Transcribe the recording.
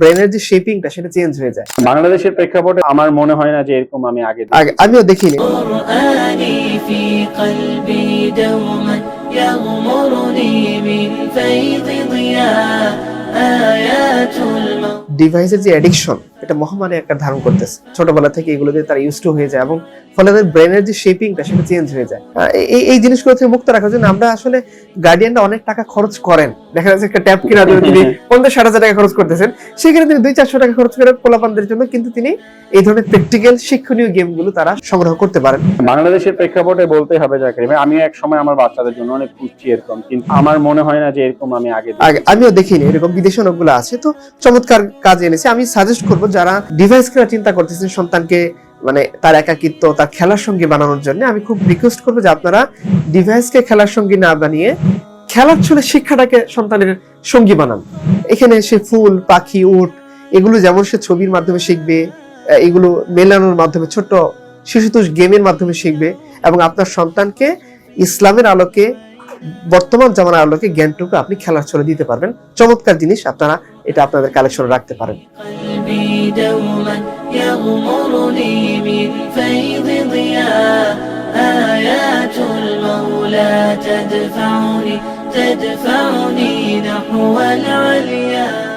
ব্রেনের যে শেপিংটা সেটা চেঞ্জ হয়ে যায়। বাংলাদেশের প্রেক্ষাপটে আমার মনে হয় না যে এরকম আমি আগে আমিও দেখিনি। ডিভাইসের যে অ্যাডিকশন এটা মহামারী আকার ধারণ করতেছে। ছোটবেলা থেকে এগুলোতে তারা ইউজ টু হয়ে যায় এবং ফলে তাদের ব্রেনের যে শেপিংটা সেটা চেঞ্জ হয়ে যায়। এই জিনিসগুলো থেকে মুক্ত রাখার জন্য আমরা আসলে গার্ডিয়ানরা অনেক টাকা খরচ করেন। দেখা যাচ্ছে একটা ট্যাব কিনা জন্য তিনি 50-60 টাকা খরচ করতেছেন, সেখানে তিনি 200-400 টাকা খরচ করেন পোলাপানদের জন্য, কিন্তু তিনি এই ধরনের প্র্যাকটিক্যাল শিক্ষণীয় গেমগুলো তারা সংগ্রহ করতে পারেন। বাংলাদেশের প্রেক্ষাপটে বলতে হবে জাকির ভাই, আমি এক সময় আমার বাচ্চাদের জন্য অনেক খুঁজছি এরকম, কিন্তু আমার মনে হয় না যে এরকম আমি আমিও দেখিনি। এরকম বিদেশে অনেকগুলো আছে, তো চমৎকার কাজ এনেছে। আমি সাজেস্ট করব যারা ডিভাইস কেনার চিন্তা করতেছেন সন্তানকে মানে তার একাকিত্ব তার খেলার সঙ্গী বানানোর জন্য, আমি খুব রিকোয়েস্ট করবো যে আপনারা ডিভাইসকে খেলার সঙ্গী না বানিয়ে খেলার ছলে শিক্ষাটাকে সন্তানের সঙ্গী বানান। এখানে সে ফুল পাখি উট এগুলো যেমন সে ছবির মাধ্যমে শিখবে, এগুলো মেলানোর মাধ্যমে ছোট্ট শিশুতোষ গেমের মাধ্যমে শিখবে, এবং আপনার সন্তানকে ইসলামের আলোকে বর্তমান জামানার আলোকে জ্ঞানটুকু আপনি খেলার ছলে দিতে পারবেন। চমৎকার জিনিস, আপনারা এটা আপনাদের কালেকশনে রাখতে পারেন। تدفعني نحو العليا